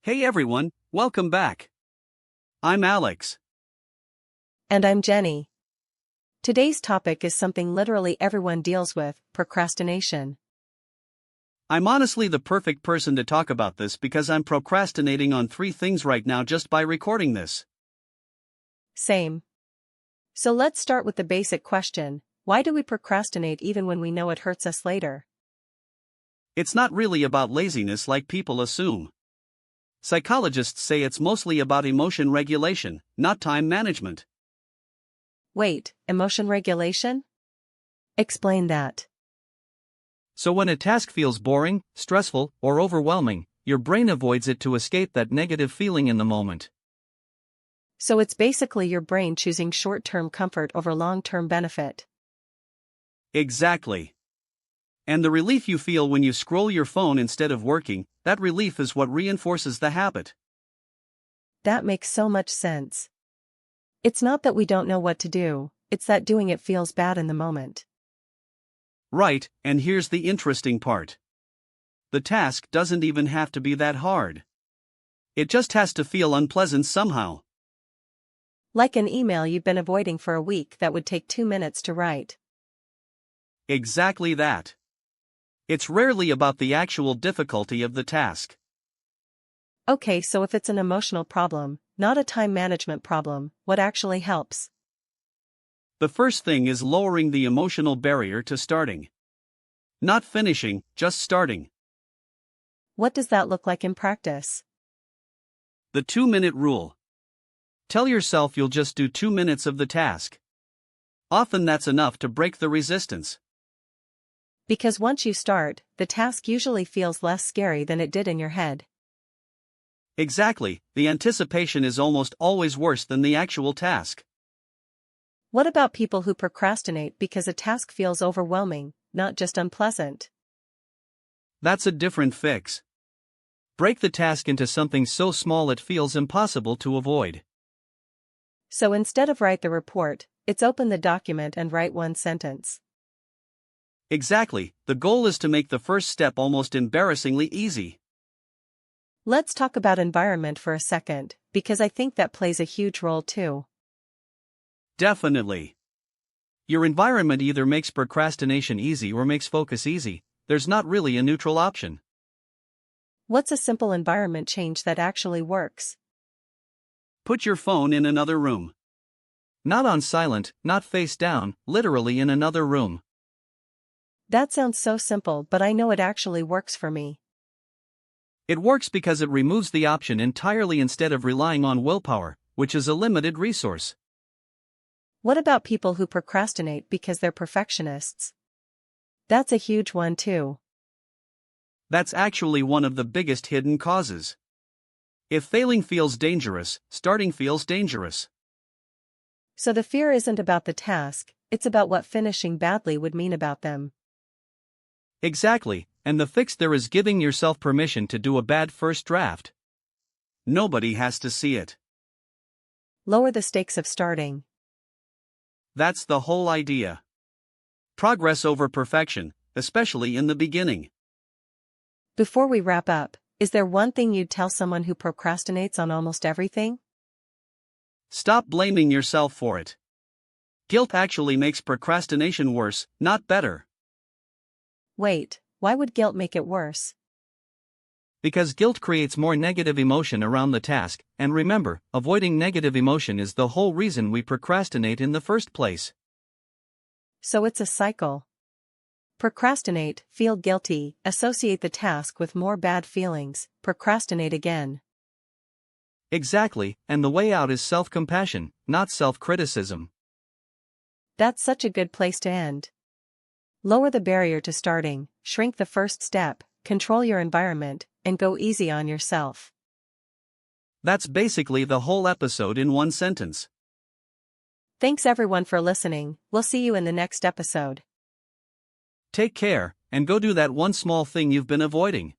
Hey everyone, welcome back. I'm Alex. And I'm Jenny. Today's topic is something literally everyone deals with: procrastination. I'm honestly the perfect person to talk about this because I'm procrastinating on 3 things right now just by recording this. Same. So let's start with the basic question: why do we procrastinate even when we know it hurts us later? It's not really about laziness like people assume. Psychologists say it's mostly about emotion regulation, not time management. Wait, emotion regulation? Explain that. So when a task feels boring, stressful, or overwhelming, your brain avoids it to escape that negative feeling in the moment. So it's basically your brain choosing short-term comfort over long-term benefit. Exactly. And the relief you feel when you scroll your phone instead of working, that relief is what reinforces the habit. That makes so much sense. It's not that we don't know what to do, it's that doing it feels bad in the moment. Right, and here's the interesting part. The task doesn't even have to be that hard. It just has to feel unpleasant somehow. Like an email you've been avoiding for a week that would take 2 minutes to write. Exactly that. It's rarely about the actual difficulty of the task. Okay, so if it's an emotional problem, not a time management problem, what actually helps? The first thing is lowering the emotional barrier to starting. Not finishing, just starting. What does that look like in practice? The 2-minute rule. Tell yourself you'll just do 2 minutes of the task. Often that's enough to break the resistance. Because once you start, the task usually feels less scary than it did in your head. Exactly, the anticipation is almost always worse than the actual task. What about people who procrastinate because a task feels overwhelming, not just unpleasant? That's a different fix. Break the task into something so small it feels impossible to avoid. So instead of write the report, it's open the document and write one sentence. Exactly, the goal is to make the first step almost embarrassingly easy. Let's talk about environment for a second, because I think that plays a huge role too. Definitely. Your environment either makes procrastination easy or makes focus easy. There's not really a neutral option. What's a simple environment change that actually works? Put your phone in another room. Not on silent, not face down, literally in another room. That sounds so simple, but I know it actually works for me. It works because it removes the option entirely instead of relying on willpower, which is a limited resource. What about people who procrastinate because they're perfectionists? That's a huge one too. That's actually one of the biggest hidden causes. If failing feels dangerous, starting feels dangerous. So the fear isn't about the task, it's about what finishing badly would mean about them. Exactly, and the fix there is giving yourself permission to do a bad first draft. Nobody has to see it. Lower the stakes of starting. That's the whole idea. Progress over perfection, especially in the beginning. Before we wrap up, is there one thing you'd tell someone who procrastinates on almost everything? Stop blaming yourself for it. Guilt actually makes procrastination worse, not better. Wait, why would guilt make it worse? Because guilt creates more negative emotion around the task, and remember, avoiding negative emotion is the whole reason we procrastinate in the first place. So it's a cycle. Procrastinate, feel guilty, associate the task with more bad feelings, procrastinate again. Exactly, and the way out is self-compassion, not self-criticism. That's such a good place to end. Lower the barrier to starting, shrink the first step, control your environment, and go easy on yourself. That's basically the whole episode in one sentence. Thanks everyone for listening. We'll see you in the next episode. Take care, and go do that one small thing you've been avoiding.